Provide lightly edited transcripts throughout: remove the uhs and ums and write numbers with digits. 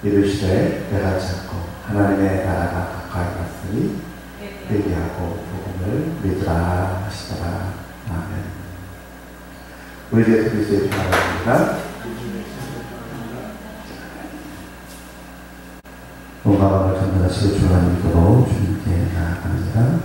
이르시되 내가 찾고 하나님의 나라가 가까이 왔으니 회개하고 복음을 믿으라 하시더라. 아멘. 우리 예수 그리스도의 평안입니다. 온 마음을 전달하시고 주님의 이름으로 주님께 나아갑니다.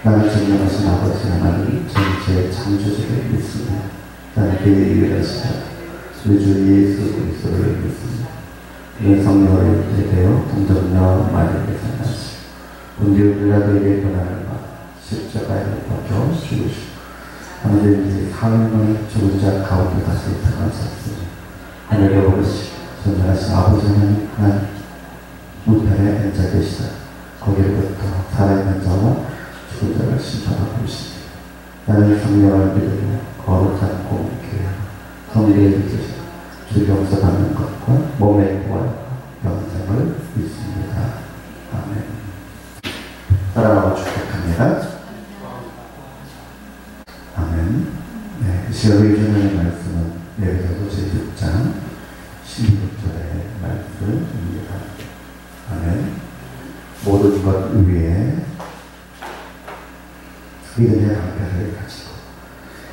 나를 존경하신 아버지 하나님, 전체 창조주를 믿습니다. 나는 그의 유일하시다 우리 주 예수 그리스도를 믿습니다. 그의 성령을 잉태되어 동정녀 마리아에게 태어나시고 본디오 빌라도에게 고난을 받아 십자가에 못 박혀 죽으시고 하늘에 사흘만에 죽은 자 가운데 다시 살아나셨으니 하늘에 오르시고 존경하신 아버지 하나님 우편에 앉아 계시다. 거기로부터 살아있는 자와 죽은 자를 심판하고 있습니다. 나는 성령을 믿으며 거룩한 공교회하고 성령의 뜻을 주 용서받는 것과 몸의 구원과 영생을 믿습니다. 아멘. 사랑하고 축복합니다. 아멘. 네, 시험을 주는 말씀은 예배소서 제6장 16절의 말씀입니다. 아멘. 모든 것 위에 믿음의 방패를 가지고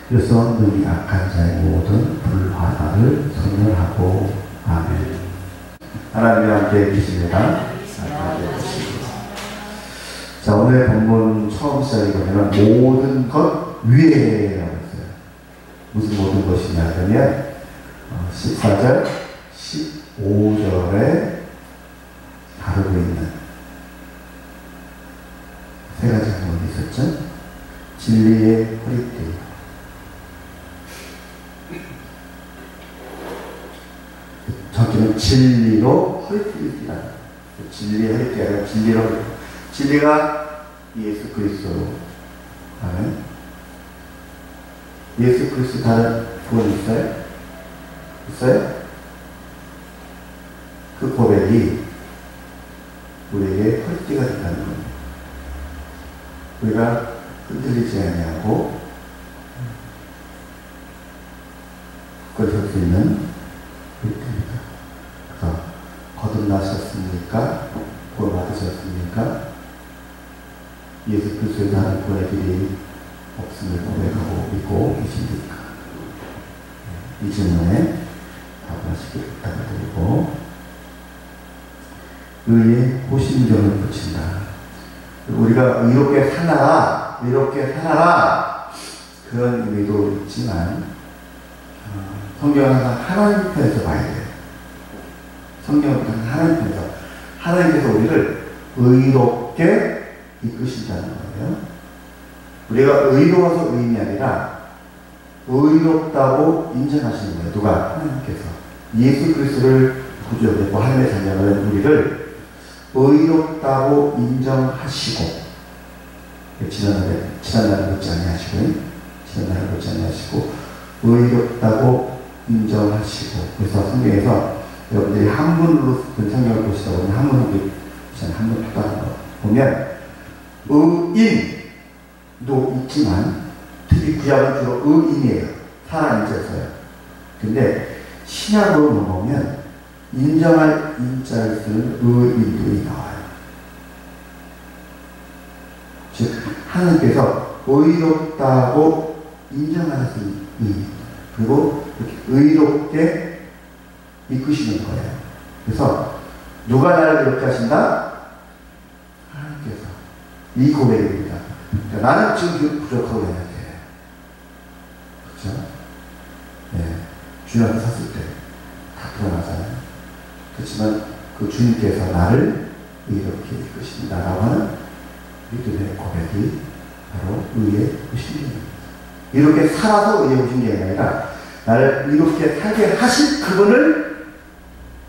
그래서 능히 악한 자의 모든 불화를 소멸하고 아멘. 하나님이 함께 계십니다. 자, 오늘의 본문 처음 시작이 보면 모든 것 위에라고 했어요. 무슨 모든 것이냐 하면 14절 15절에 다루고 있는 세 가지 부분이 있었죠. 진리의 허리띠, 저기는 진리로 허리띠를 띠라. 진리의 허리띠가 아니라 진리로 허리띠. 진리가 예수 그리스도로. 아멘. 예수 그리스도 다른 구원이 있어요? 있어요? 그 고백이 우리에게 허리띠가 된다는 겁니다. 우리가 흔들리지 아니하고 굳건히 설 수 있는 믿음입니다. 그래서 거듭나셨습니까? 구원 받으셨습니까? 예수 그리스도의 다른 구원의 길이 없음을 고백하고 믿고 계십니까? 이 질문에 답하시길 부탁드리고 의의 호심경을 붙인다. 우리가 의롭게 살아라, 의롭게 살아라 그런 의미도 있지만 성경은 항상 하나님 편에서 봐야 돼요. 성경은 하나님 편에서 하나님께서 우리를 의롭게 이끄신다는 거예요. 우리가 의로워서 의인이 아니라 의롭다고 인정하시는 거예요. 누가? 하나님께서 예수 그리스도를 구주로 믿고 하나님의 자녀는 우리를 의롭다고 인정하시고 지난날을 묻지 아니하시고 지난날을 묻지 아니하시고 의롭다고 인정하시고 그래서 성경에서 여러분들이 한문으로 성경을 보시다 보면 한문 표다는 거 보면 의인도 있지만 특히 구약은 주로 의인이에요. 살아있어서요. 근데 신약으로 넘어오면 인정할 인자를 쓰는 의인들이 나와요. 즉 하나님께서 의롭다고 인정하시는 의인 그리고 이렇게 의롭게 이끄시는 거예요. 그래서 누가 나를 의롭게 하신다? 하나님께서. 이 고백입니다. 그러니까 나는 지금 부족하고 연약해. 그렇죠? 네. 주님 앞에 섰을 때 다 드러나잖아요. 그렇지만 그 주님께서 나를 이렇게 이끄신다라고 하는 믿음의 고백이 바로 의의 신경입니다. 이렇게 살아서 의의 신경이 아니라 나를 이렇게 살게 하신 그분을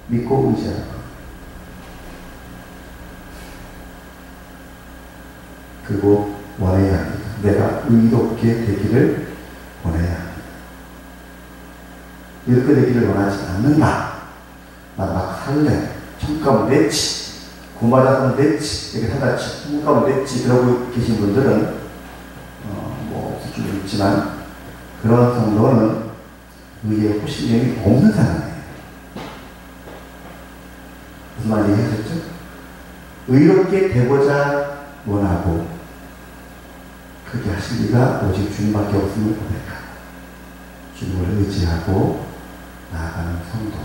믿고 의지하는 것. 그리고 원해야 합니다. 내가 의롭게 되기를 원해야 합니다. 이렇게 되기를 원하지 않는다. 나 막 살래. 천국가면 냈지. 구마자면 냈지. 이렇게 살다 천국가면 냈지. 그러고 계신 분들은 뭐 없을 줄 있지만 그런 성도는 의의 호신경이 없는 사람이에요. 무슨 말 얘기하셨죠? 의롭게 되고자 원하고 그렇게 하실 리가 오직 주님밖에 없음을 고백하고 주님을 의지하고 나아가는 성도.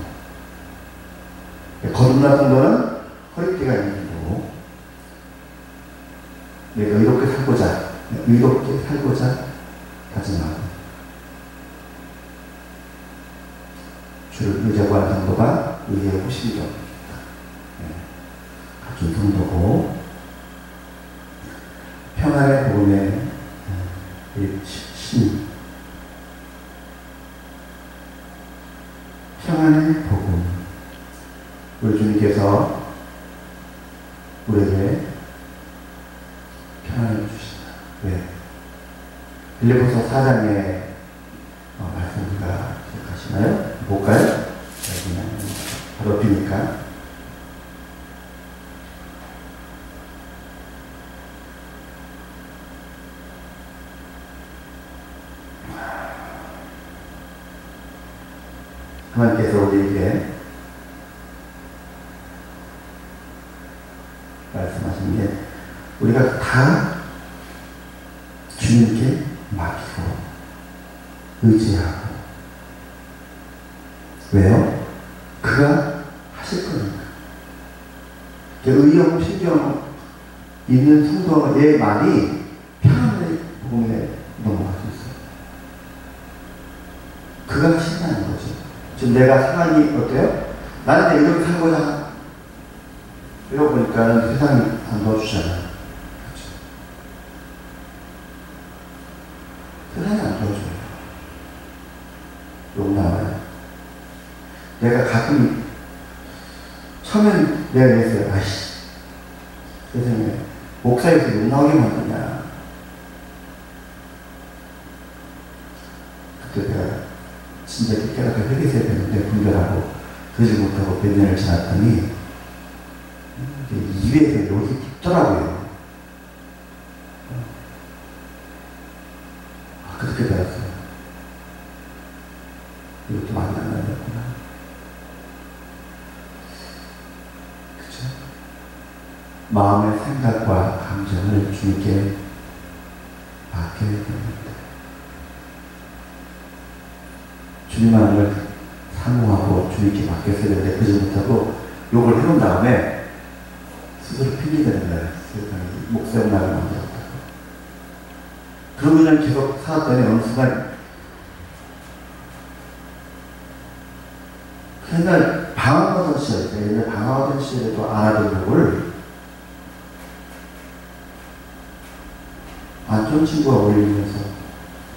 거듭난 성도는 허리띠가 있는 거고 내가 의롭게 살고자 다짐하고 주를 의지하고 하는 성도가 의의 호신경입니다. 갖춘 성도고 평안의 복음의 신 평안의 복음 우리 주님께서 우리에게 평안을 주신다. 왜? 빌립보서 4장의 말씀 우리가 기억하시나요? 볼까요? 그냥 바로 비니까 하나님께서 우리에게 말씀하신 게 우리가 다 주님께 맡기고 의지하고 왜요? 그가 하실 거니까. 의욕, 신경 있는 성도의만이 평안의 복음에 넘어갈 수 있어요. 그가 하신다는 거죠. 지금 내가 상황이 어때요? 나한테 이렇게 살고자 이러고 보니까 세상이 안 도와주잖아요. 그렇죠? 세상이 안 도와줘요. 욕 나와요. 내가 가끔 처음엔 내가 그랬어요. 아이씨 세상에 목사에서 욕 나오게 만드냐. 그때 내가 진짜 깨닫게 회개해야 되는데 분별하고 그러지 못하고 몇 년을 지났더니 입에서 욕이 깊더라고요. 그렇게 배웠어요. 이것도 많이 안 나였구나. 그죠? 마음의 생각과 감정을 주님께 맡겨야 됩니다. 주님 하나님을 사모하고 주님께 맡겼어야 되는데 그러지 못하고 욕을 해놓은 다음에 스스로 핑계대는 거예요. 목사님 나를 만들었다고. 그러고 그냥 계속 살았더니 어느 순간 옛날 방황하던 시절, 옛날 방황하던 시절에도 안 하던 욕을 안 좋은 친구가 어울리면서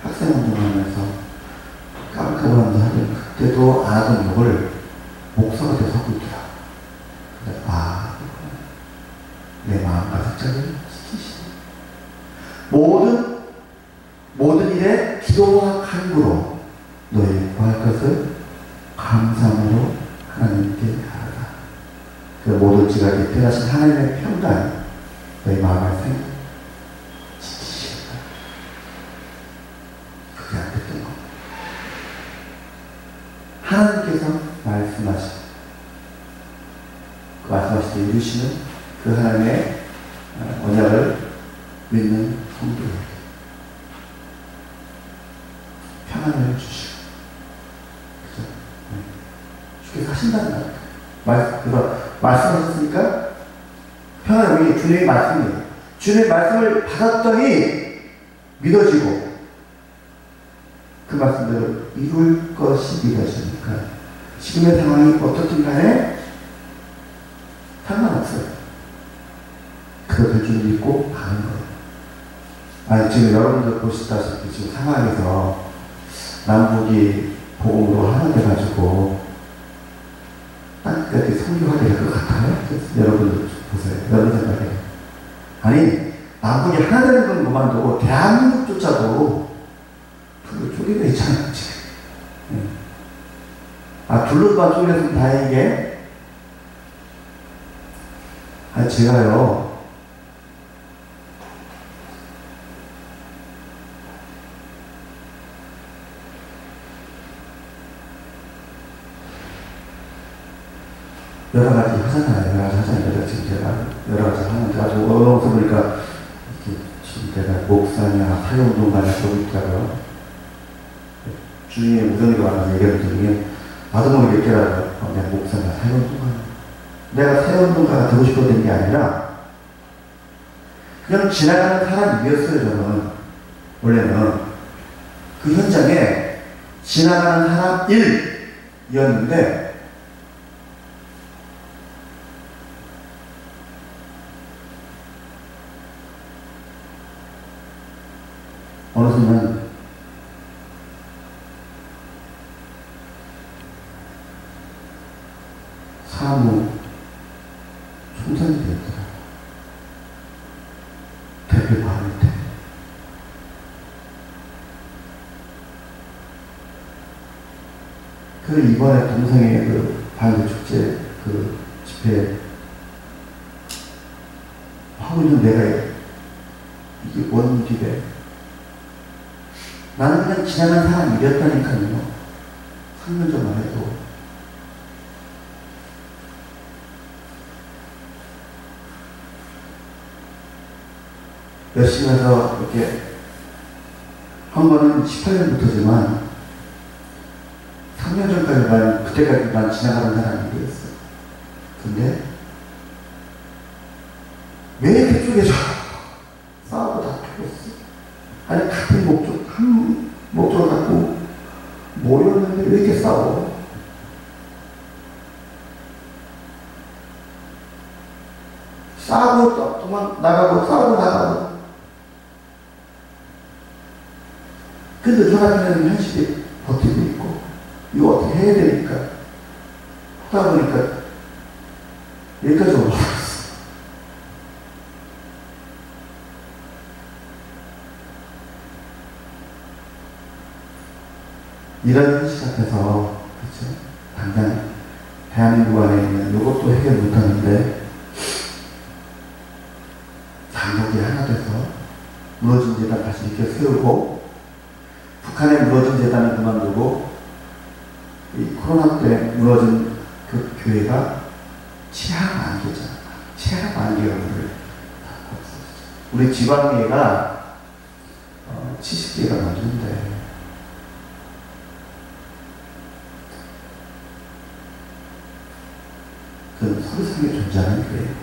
학생운동하면서 깜깜하면서 하던 그때도 안 하던 욕을 목사가 돼서 하고 있더라. 내 마음 가득차게 지키시네. 모든 일에 기도와 간구로 너희 구할 것을 감사함으로 하나님께 하라. 그 모든 지각에 뜻하신 하나님의 평강이 너희 마음을 지키시라. 그게 안 됐던 겁니다. 하나님께서 말씀하신 그 말씀하실 때 이루시는 그 하나님의 언약을 믿는 성도에게 평안을 주시고, 그죠? 주께서 하신다는 말이에요. 말씀하셨으니까 평안을 우리 주님의 말씀이에요. 주님의 말씀을 받았더니 믿어지고 그 말씀대로 이룰 것이 믿어지니까 지금의 상황이 어떻든 간에 상관없어요. 그것을 줄 믿고 가는 거예요. 아니, 지금 여러분들 보시다시피 지금 상황에서 남북이 복음으로 하나 돼가지고 딱 이렇게 성교하게 될 것 같아요? 여러분들 보세요. 여러분 생각에. 아니, 남북이 하나 되는 건 그만두고 대한민국조차도 둘로 쪼개져 있잖아요, 지금. 둘로만 쪼개서 다행이게. 제가요, 여러 가지 하잖아요. 여러 가지 하잖아요. 지금 제가 여러 가지 하는데 아주 어려워서 보니까 지금 내가 목사냐 사회운동가냐 그러고 있더라고요. 주위에 무전기가 와서 얘기하는 중에 나도 모르게 얘기하더라고요. 내가 목사냐 사회운동가냐. 내가 사회운동가가 되고 싶었던 게 아니라 그냥 지나가는 사람이었어요. 저는 원래는 그 현장에 지나가는 사람 1이었는데 어느 순간 사무 총장이 되었더라. 대표 바로 밑에. 이번에 동성애 반대 축제 집회 하고 있는 내가 이게 뭔 일이래. 나는 그냥 지나간 사람이었다니까요. 3년 전만 해도. 열심히 해서 이렇게 한 거는 18년부터지만 3년 전까지만, 그때까지만 지나가는 사람이 되었어. 근데 왜 이렇게 쪼개져? 싸우고 다투었어. 아니, 같은 목적, 한 목적을 갖고 모였는데 왜 이렇게 싸워? 싸우고 도망 나가고 싸우고 나가고. 근데 눈앞에는 현실이 버티고 있고 이거 어떻게 해야 되니까 하다 보니까 여기까지 올라왔어. 이런 현실 앞에서 그렇죠? 당장 대한민국 안에 있는 이것도 해결 못하는데 장벽이 하나 돼서 무너진 재단 다시 이렇게 세우고 북한에 무너진 재단을 그만두고 이 코로나 때 무너진 그 교회가 치하 만개잖아. 치하 만개가 우리 지방교회가 70개가 넘는데 그 서류상에 존재하는 교회고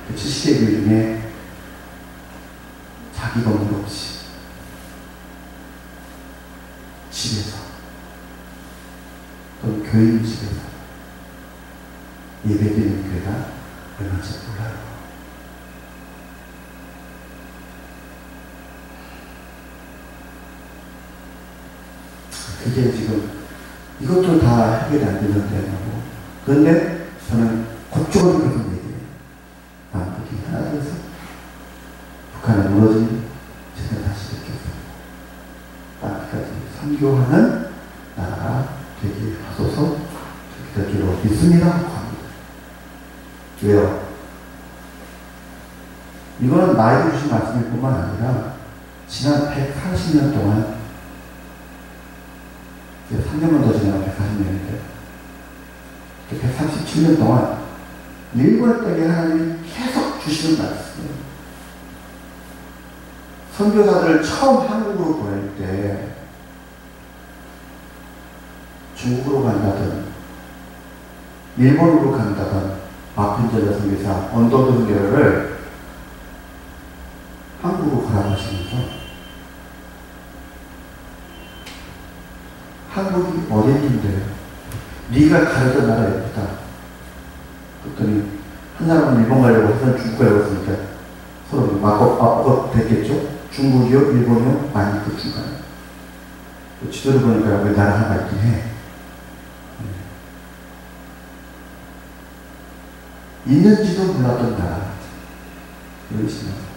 그 70개 교회 중에 자기 건물 없이 집에서 또는 교인 집에서 예배드리는 교회가 얼마인지 몰라요. 그게 지금 이것도 다 해결이 안 되는데 그런데 저는 곧적으로 그런 얘기예요. 남북이 하나 돼서 북한에 무너진 제가 다시 느껴서 남북까지 선교하는 나라가 되게 하소서 될 줄로 믿습니다. 합니다. 왜요? 이거는 나에게 주신 말씀일 뿐만 아니라 지난 140년 동안 3년만 더 지나면 140년인데 137년 동안 일본 땅에 하나님이 계속 주시는 말씀이에요. 선교사들을 처음 한국으로 보낼 때 중국으로 간다든 일본으로 간다든 마핀젤라 선교사, 언더드 선교를 한국으로 가라하시면서 한국이 어딨는데 네가 가려던 나라 예쁘다. 그랬더니 한 사람은 일본 가려고 한 사람은 중국 가려고 했으니까 서로 맞고 됐겠죠? 중국이요? 일본이요? 아니 그 중간에 지도를 보니까 여기 나라 하나 있긴 해. 있는지도 몰랐던 나라. 이러시면서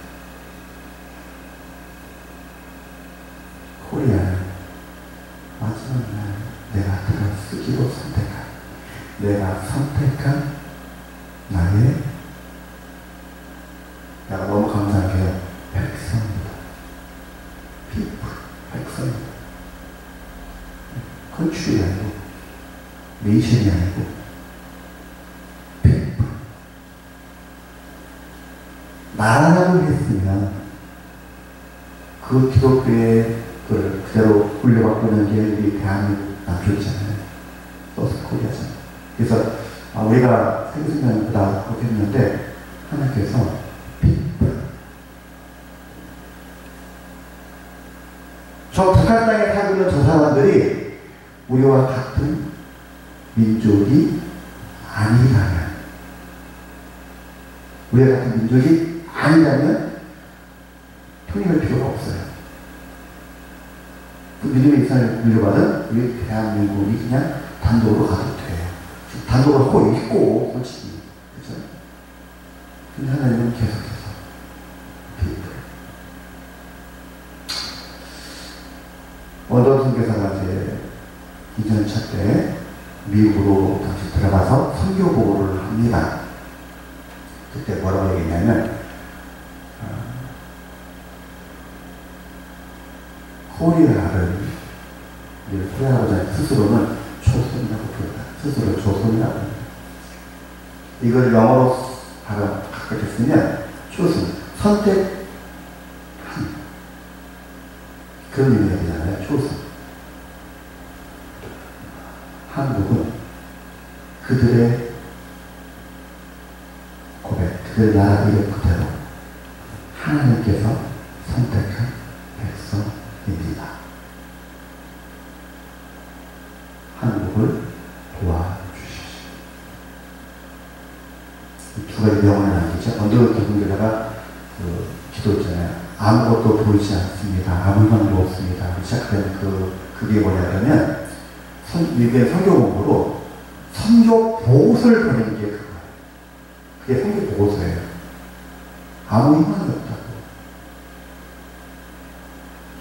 코리아는 마지막 날 내가 들어쓰기로 내가 선택한 나의, 내가 너무 감사한 게 백성이다. 백성이다. 컨츄리 아니고 네이션이 아니고 people. 나라고 했으면 그 기독교의 그걸 그대로 물려받고 있는 게 우리 대한민국 남쪽이잖아요. 서스코리아잖아요. 그래서 우리가 생생하다 그렇게 했는데 하나님께서 people. 저 북한 땅에 살고 있는 저 사람들이 우리와 같은 민족이 아니라면, 우리가 같은 민족이 아니라면 통일할 필요가 없어요. 그 믿음의 이상을 물려받은 우리 대한민국이 그냥 단독으로 가도 돼요. 단독으로 하고 있고, 솔직히. 그죠? 근데 하나님은 계속해서 원더 선교사가 이제 2년차 때 미국으로 다시 들어가서 선교 보고를 합니다. 그때 뭐라고 얘기했냐면, 코리아를 스스로는 조선이라고 부른다. 스스로 조선이라고 부른다. 이걸 영어로 바꿔줬으면 조선, 선택한 그런 의미가 되잖아요. 조선. 한국은 그들의 고백, 그들의 나라 이름 그대로 하나님께서 선택한 백성입니다. 한국을 도와주십시오. 이 두 가지 명언을 남기죠. 먼저 교회다가 기도했잖아요. 아무것도 보이지 않습니다. 아무 희망도 없습니다. 시작된 그게 뭐냐면, 이게 선교 공부로 선교 보고서를 보내는 게 그거예요. 그게 선교 보고서예요. 아무 희망이 없다고.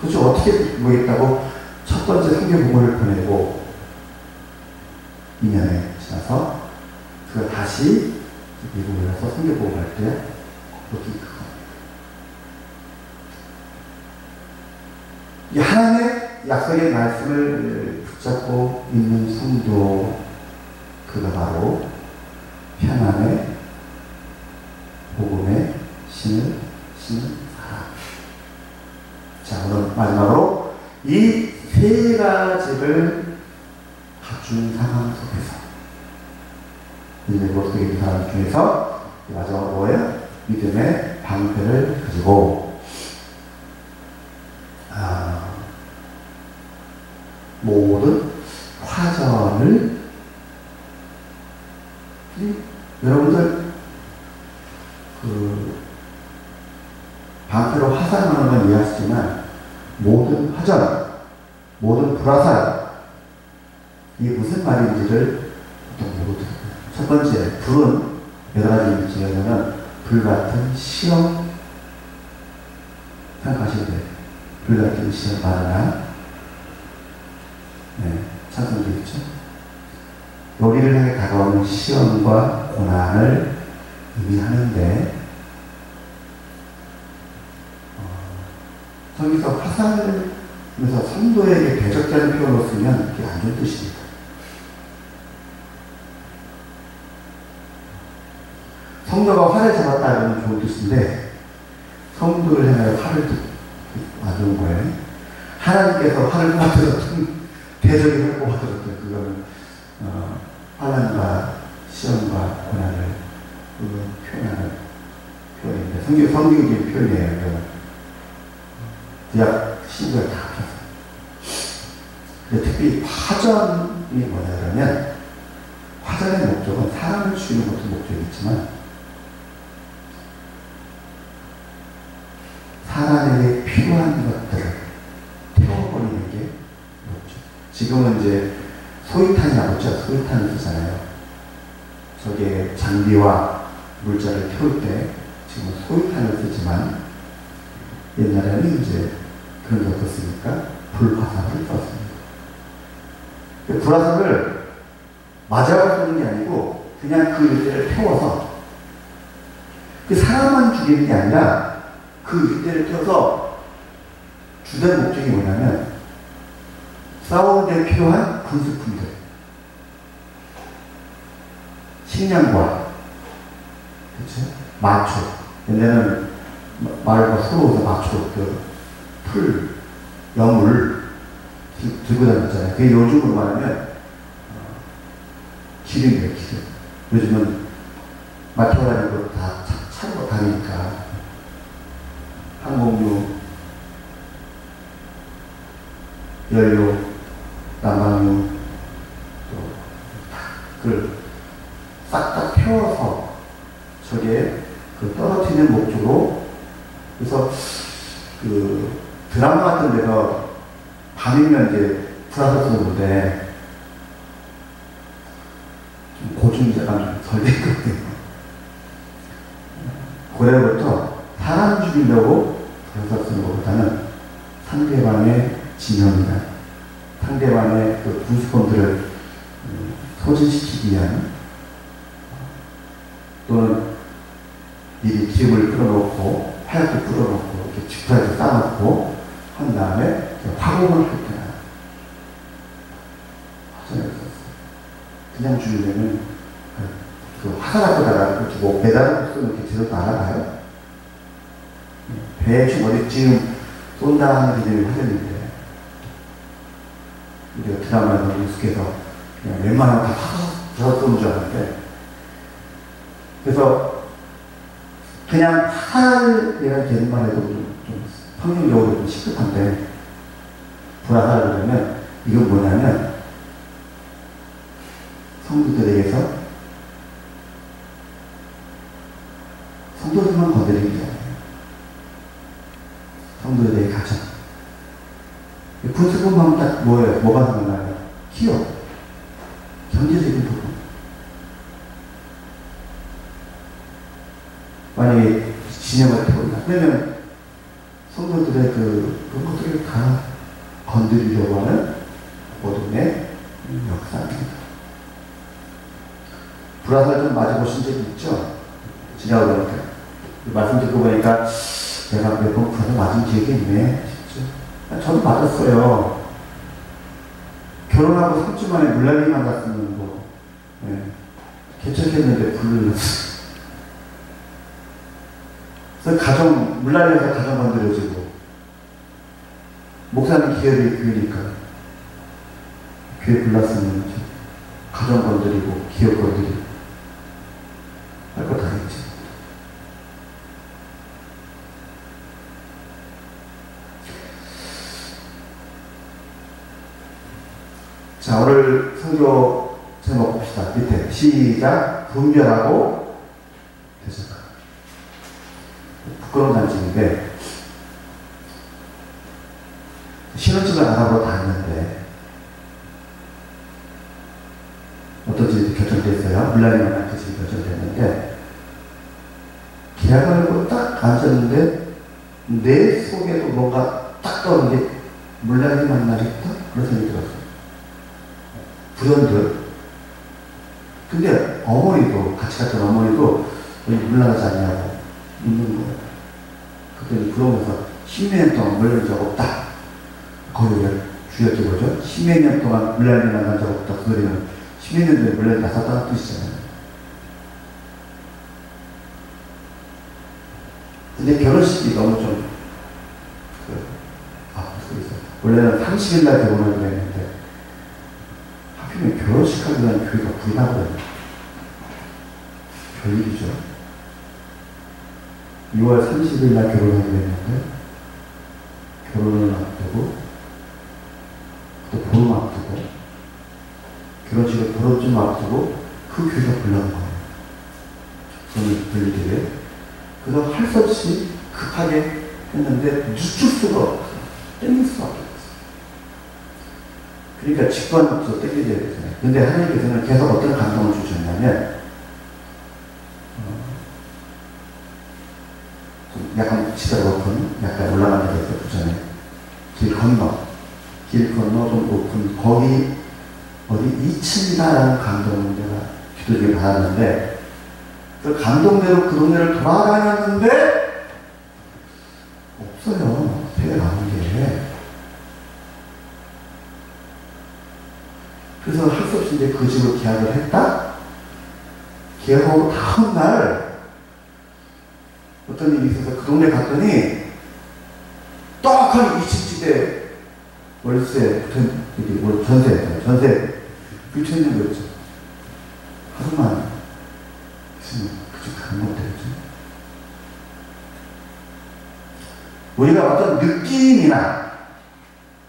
그렇죠. 어떻게 보겠다고 첫 번째 선교 보고를 보내고 2년에 지나서 그가 다시 미국에 가서 선교 보고 갈 때 그렇게 그거. 이 하나님의 약속의 말씀을 붙잡고 있는 성도, 그가 바로 평안의 복음의 신을 사람. 자, 오늘 마지막으로 이 세 가지를 갖춘 상황 속에서 믿음의 모습에 있는 사람 중에서 마지막으로 뭐예요? 믿음의 방패를 가지고 모든 화전을, 여러분들 방패로 화살하는 건 이해하시지만 모든 화전, 모든 불화살, 이게 무슨 말인지를 보통 모르더라고요. 첫 번째, 불은 여러 가지 지어서는 불같은 시험 생각하시면 돼요. 불같은 시험 바나나, 찬성도 있죠. 우리를 향해 다가오는 시험과 고난을 의미하는데, 저기서 화살을 하면서 성도에게 대적자는 표현을 쓰면 그게 안 좋은 뜻입니다. 성도가 화를 잡았다는 좋은 뜻인데, 성도를 향해 화를 맞은 거예요. 하나님께서 화를 받으셨던 대적이 하고 받으셨던 그거는 환난과 시험과 고난을 표현하는 표현인데, 성경적인 표현이에요. 구약 신구약 다 합쳐서. 근데 특히 화전이 뭐냐 그러면, 화전의 목적은 사람을 죽이는 것도 목적이 있지만 사람에게 필요한 것들을 태워버리는 게 목적. 지금은 이제 소위탄이 나오죠. 소위탄을 쓰잖아요. 저게 장비와 물자를 태울 때 지금 소유탄을 쓰지만 옛날에는 이제 그런 게 어떻습니까? 불화살을 썼습니다. 불화살을 맞아서 쏘는 게 아니고 그냥 그 일대를 태워서 그 사람만 죽이는 게 아니라 그 일대를 태워서 주된 목적이 뭐냐면 싸울 때 필요한 군수품들, 식량과 그렇죠? 마초, 옛날에는 말과 서로서 마초, 풀, 여물 들고 다녔잖아요. 그게 요즘으로 말하면 기름이에요, 기름. 요즘은 마트 다니는 거 다 차로 다니니까 항공유, 연료, 난방유, 또 그걸 싹 다 태워서 저게 그 떨어뜨리는 목적으로, 그래서 그 드라마 같은 데서 밤이면 이제 불화살 쏘는데 좀 고증자가 좀 덜 됐거든요. 그래부터 사람 죽이려고 불화살 쏘는 것보다는 상대방의 진영이나 상대방의 그 군수권들을 소진시키기 위한, 또는 미리 기름을 끌어놓고 화약을 끌어놓고 이렇게 지푸라기 쌓아놓고 한 다음에 화공을 할 때나 화전을 썼어요. 그냥 죽이려면 그 화살 앞에다가 주고 매달아서 쏘는 게 제대로 알아봐요. 대충 어디쯤 쏜다 하는 개념이 화전인데 우리가 드라마에 너무 익숙해서 그냥 웬만하면 다 화살 쏘는 줄 알았는데, 그래서 그냥 화살이라는 개념만 해도 좀 성경적으로 좀 시급한데, 불화살을 그러면 이건 뭐냐면 성도들에게서 성도들만 건드리는 게 아니에요. 성도들의 가정. 분수금 하면 딱 뭐예요? 뭐가 생각나요? 기업. 경제적인 부분. 만약에 진영을 태운다. 그러면 성도들의 그런 것들을 다 건드리려고 하는 어둠의 역사입니다. 불화살 좀 맞아보신 적이 있죠? 지나고 보니까. 말씀 듣고 보니까 내가 몇 번 불화살 맞은 기억이 있네. 진짜. 저도 맞았어요. 결혼하고 3주 만에 물난리 맞았으면 뭐, 네. 개척했는데 불을 났어요. 그래서 가정, 물난리에서 가정 건드려지고, 목사님 기회를 교회니까, 교회 불났으면 가정 건드리고, 기업 건드리고, 할 거 다 했지. 자, 오늘 성경 제목 봅시다. 밑에. 시작. 분별하고 대적하라. 부끄러운 단식인데, 신혼집을 알아보러 다녔는데, 어떤 집이 결정됐어요. 물난리 만난 그 집이 결정됐는데, 계약을 하고 딱 앉았는데, 내 속에도 뭔가 딱 떠오른 게 물난리 만나겠다? 그런 생각이 들었어요. 불현듯. 근데 어머니도, 같이 갔던 어머니도 왜 물러나지 않냐고 묻는 거예요. 그때 부러우면서 10년 동안 물러난 적 없다. 거기를 주였지 뭐죠? 10년 동안 물러나지 만난 적 없다. 그 소리는 10년 전에 물러나지 나섰다는 뜻이잖아요. 근데 결혼식이 너무 좀, 원래는 30일 날 결혼하기로 했는데, 하필이면 결혼식 하기 위한 교회가 불나거든요. 별일이죠. 6월 30일 날 결혼하기로 했는데, 결혼을 앞두고, 또 보름 앞두고, 결혼식을 보름쯤 앞두고, 그 교회가 불나는 거예요. 저는 별일이래. 그래서 할 수 없이 급하게 했는데, 늦출 수가 없어요. 땡길 수가 없어요. 그러니까 직관부터 땡겨져야 되잖아요. 근데 하나님께서는 계속 어떤 감동을 주셨냐면, 약간 지대가 높은, 약간 올라가는 데가 있어요. 그 전에. 길 건너 좀 높은, 거기, 어디 2층이다라는 감동을 제가 기도 중에 받았는데, 그 감동대로 그 동네를 돌아다녔는데, 없어요. 배에 나온 게. 그래서 할 수 없이 이제 그 집을 계약을 했다? 계약하고 다음날, 어떤 일이 있어서 그 동네 갔더니, 떡하니 2층 집에 월세, 전세, 붙여있는 거였죠. 하루만 있으면 그쪽 가는 것 되겠죠. 우리가 어떤 느낌이나,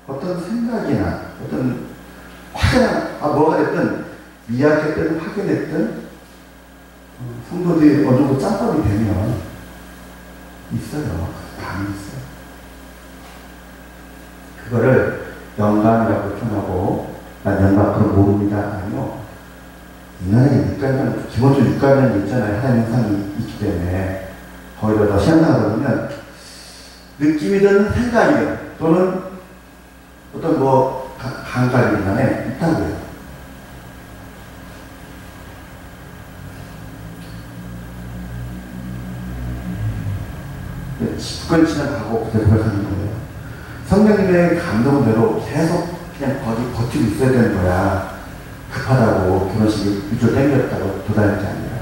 어떤 생각이나, 어떤 확연한, 뭐가 됐든, 미약했든, 확연했든, 성도들이 어느 정도 짬밥이 되면, 있어요. 감이 있어요. 그거를 영감이라고 표현하고, 난 영감 그런 모릅니다. 아니요. 인간에게 육감이라는, 기본적으로 육감이라는 게 있잖아요. 하나님 형상이 있기 때문에. 거기다 더 신앙생활을 보면, 느낌이든 생각이든, 또는 어떤 감각이든 간에 있다고요. 굳건히 지나가고 그대로 가는 거예요. 성령님의 감동대로 계속 그냥 거기 버티고 있어야 되는 거야. 급하다고 결혼식이 위로 땡겼다고 도달할 게 아니라.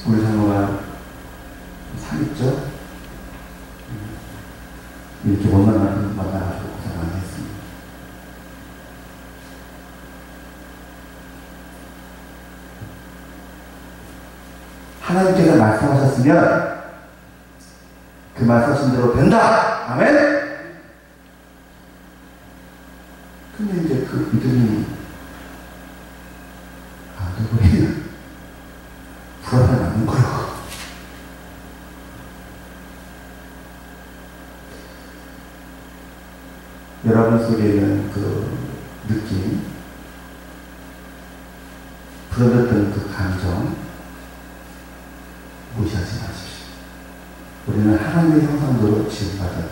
우리 장로가 산 있죠? 이렇게 못 만나가지고 고생 많이 했습니다. 하나님께서 말씀하셨으면 그 말씀하신 대로 된다. 아멘? 근데 이제 그 믿음이 안 돼버리면 불안이 남는 거예요. 여러분 속에는 그 느낌, 불어졌던 그 감정, 무시하지 마십시오. 우리는 하나님의 형상대로 지음받은,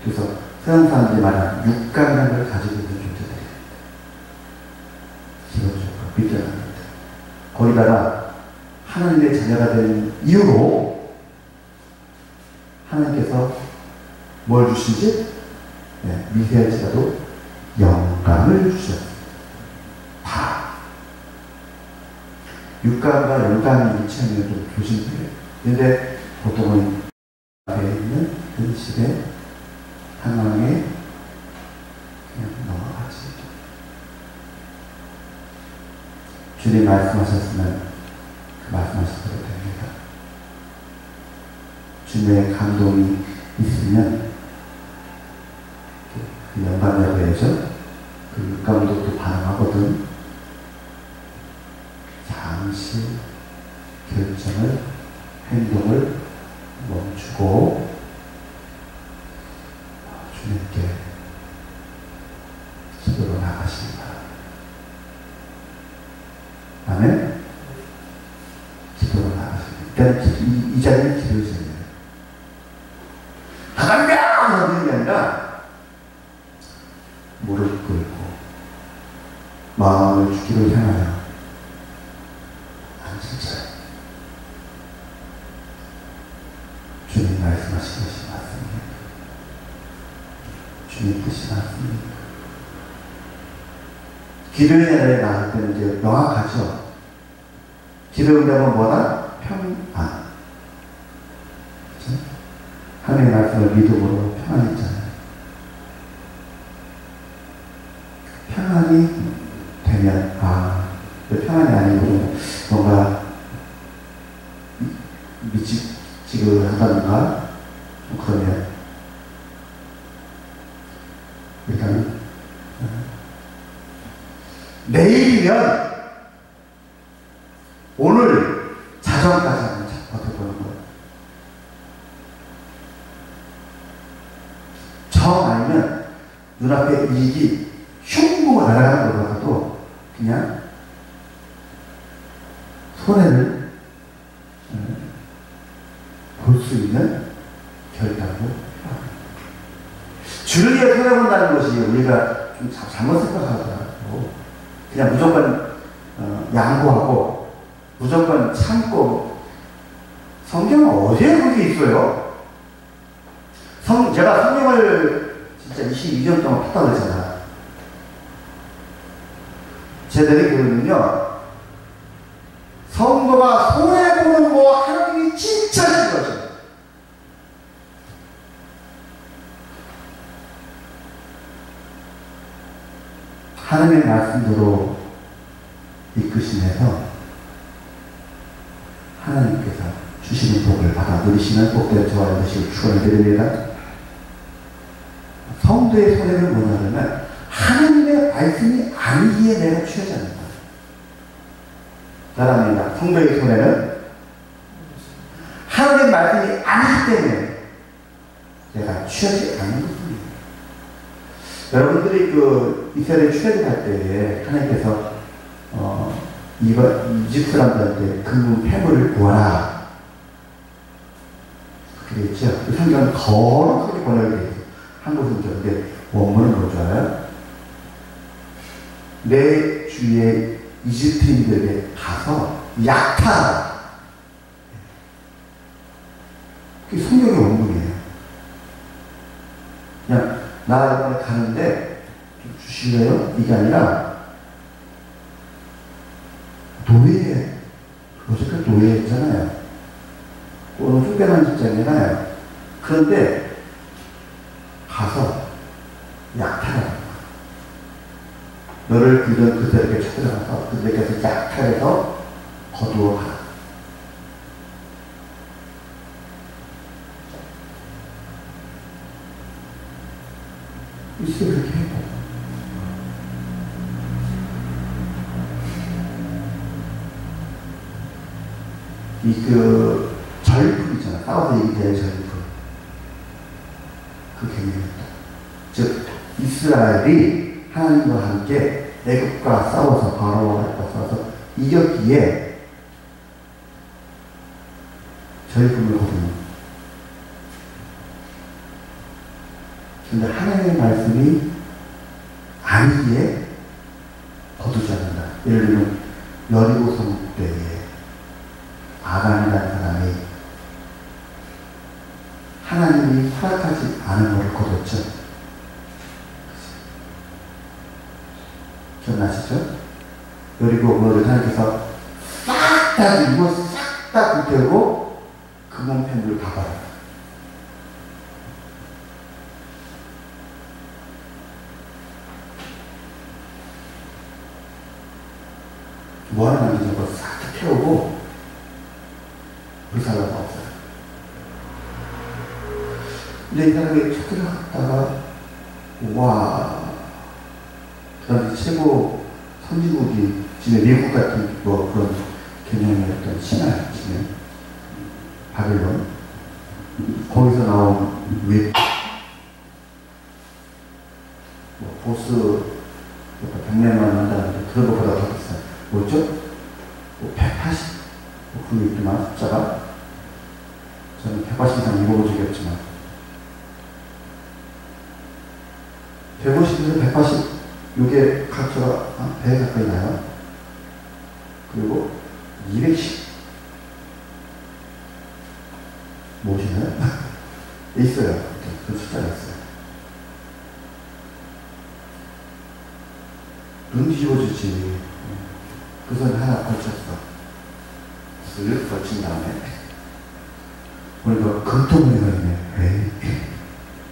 그래서 서양 사람들이 말하는 육감이라는 걸 가지고 있는 존재들이에요. 기본적으로 믿어야 합니다. 거기다가 하나님의 자녀가 된 이유로 하나님께서 뭘 주신지, 미세할지라도 영감을 주셨습니다. 다. 육감과 영감이 일치하면 좀 조심해요. 근데 보통은 앞에 있는 현실의 상황에 그냥 넘어가지. 주님 말씀하셨으면 그 말씀하셨어도 됩니다. 주님의 감동이 있으면 그 영감이라고 해야죠. 그 육감도 또 반응하거든. 잠시 결정을, 행동을 멈추고 주님께 기도로 나가십니다. 아멘? 기도로 나가십니다. 일단 이 자리는 기도의 자리예요. 나간다! 하는 게 아니라 무릎 꿇고 마음을 주기로 향하여 앉으자. 주님 말씀하신 것이 맞습니다. 주님 뜻이 맞습니다. 기도의 자리에 나갈 때는 이제 명확하죠. 기도 응답은 뭐다? 평안. 그렇죠? 하나님의 말씀을 믿음으로 평안했잖아요. 평안이 되면, 평안이 아니고 뭔가 미지근하다든가 그러면 일단은 내일이면 오늘 자정까지 한번 버텨보는 거예요. 정 아니면 눈앞에 이익이 흉 손해를 볼 수 있는 결단도 주를 위해 손해본다는 것이 우리가 좀 잘못 생각하더라고. 그냥 무조건 양보하고 무조건 참고. 성경은 어디에 그게 있어요? 제가 성경을 진짜 22년 동안 폈다고 그랬잖아. 제들이 그러면요, 성도가 손해보는 거 하나님이 진짜 싫어하죠. 하나님의 말씀대로 이끄심에서 하나님께서 주시는 복을 받아 누리시는 복된 저와 되시길 축원드립니다. 성도의 손해는 뭐냐면 하나님의 말씀이 아니기에 내가 취하지 않는다. 사랑합니다. 성도의 손해는 하나님의 말씀이 아니기 때문에 내가 취하지 않는 것입니다. 여러분들이 그 이스라엘 출애굽할 때에 하나님께서 이집트 사람들한테 금은 폐물을 구하라 그렇게 했죠. 그 성경은 거룩하게 번역이 되어 있어요. 한국 성경인데 원문은 뭔지 알아요? 내 주위에 이집트인들에게 가서 약탈하라. 그게 성경의 원문이에요. 그냥 나 이번에 가는데 좀 주실래요? 이게 아니라 노예, 어저께 노예했잖아요. 오늘 쫓겨난 직장이잖아요. 그런데 가서 약탈하라. 너를 그런 그들에게 찾아가서 그들에게서 약탈해서 거두어 가라. 이제 그렇게 해봐. 전리품이잖아. 싸워서 얘기해야 전리품. 그 개념이다. 즉, 이스라엘이 하나님과 함께 애국과 싸워서 바로와 싸워서 이겼기에 전리품을 거두는. 근데 하나님의 말씀이 아니기에 거두지 않는다. 예를 들면 여리고 성 때에 아간이라는 사람이 하나님이 허락하지 않은 것을 거뒀죠. 기억나시죠? 여리고 그거를 하나님께서 싹 다 이거 싹 다 불태우고 금은 펜을 다 버려요. 뭐하는 남기는 거 싹 다 태우고 불살라가 없어요. 근데 이 사람이 쳐 들어갔다가 와, 그 당시 최고 선진국이 지금 미국 같은 뭐 그런 개념이었던 신화, 지금 바벨론 거기서 나온 뭐 보스 100년만 한다는데 그런 것보다 더 비싸요. 뭐죠? 뭐 180? 뭐 그게 있지만 숫자가 저는 180 이상 읽어본 적이 없지만 150에서 180 요게 각자가 100에 가까이 나요. 그리고 210 무엇이나요? 있어요. 그 숫자가 있어요. 눈 뒤집어지지. 그 손 하나 걸쳤어. 쓱 걸친 다음에 보니까 금덩어리가 있네. 에이,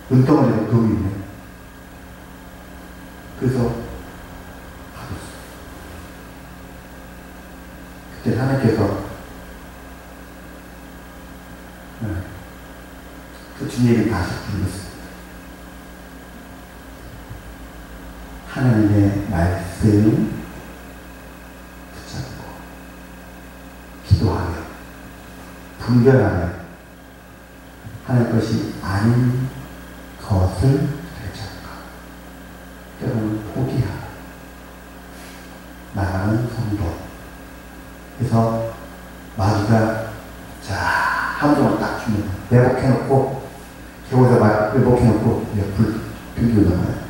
금덩어리가 금이 있네. 그래서 가뒀어. 그때 하나님께서 그 주님이 다시 불렀습니다. 하나님의 말씀 붙잡고 기도하며 분별하며 하나님 것이 아닌 것을 되찾고 때로는 포기하고 나가는 성도. 그래서 한 동안 딱 주면 내복해놓고 겨우서 막 내복해놓고 불 들고 나가요.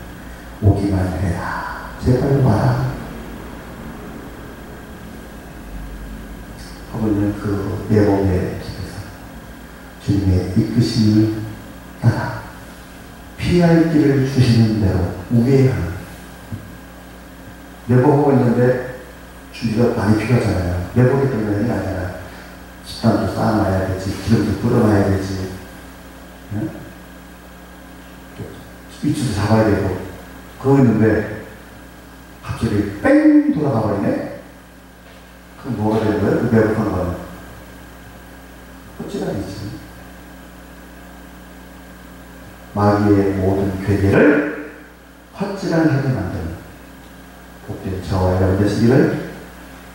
오기만 해라. 제발 와라. 하고는 그 내복의 길에서 주님의 이끄심을 따라 피할 길을 주시는 대로 우회하는. 내복하고 있는데 준비가 많이 필요하잖아요. 내복이 때문에 아니라 식단도 쌓아놔야 되지, 기름도 뿌려놔야 되지, 네? 위치도 잡아야 되고, 그러고 있는데 갑자기 뺑 돌아가 버리네? 그럼 뭐가 되는 거예요? 그 내복한 거는 헛지랄이지. 마귀의 모든 괴계를 헛지랄하게 만드는 복된 저와 여러분 되시기를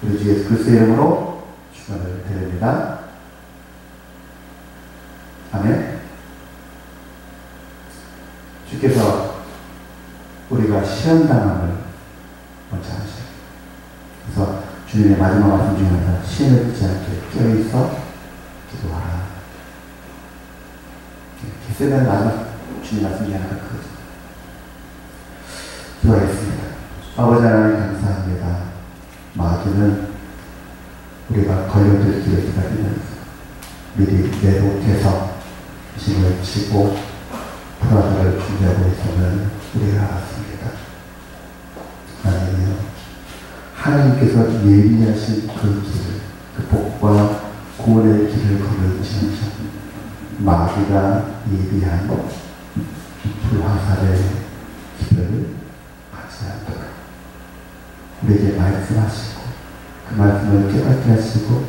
우리 주 예수 그리스도의 이름으로 축원을 드립니다. 아멘. 주께서 우리가 시험당함을 원치 않으세요. 그래서 주님의 마지막 말씀 중에 하나, 시험에 들지 않게 깨어있어 기도하라. 기세는 마지막 주님 말씀 중에 하나가 그거죠. 기도하겠습니다. 아버지 하나님 감사합니다. 마귀는 우리가 걸려들기를 기다리면서 미리 내복해서 힘을 치고 프라다를 준비하고 있음을 우리가 알았습니다. 하나님이여, 하나님께서 예비하신 그 길을, 그 복과 구원의 길을 걸으시면서 마귀가 예비한 불화살의 길을 가지 않도록 우리에게 말씀하시고 그 말씀을 깨닫게 하시고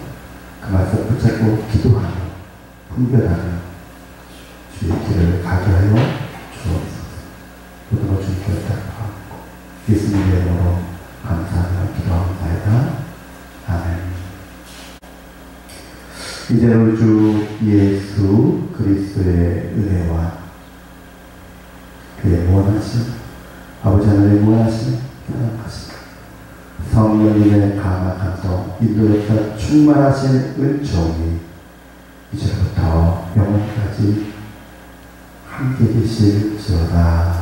그 말씀을 붙잡고 기도하며 분별하며 주의 길을 가게 하여 주옵소서. 모든 주님께 부탁하고 예수님의 이름으로 감사하며 기도합니다. 아멘. 이제 우리 주 예수 그리스도의 은혜와 그의 무한하심, 아버지 하나님의 무한하심, 사랑하심, 성령님의 감화감동, 인도에서 충만하신 은총이 이제부터 영원까지 함께 계실지어다.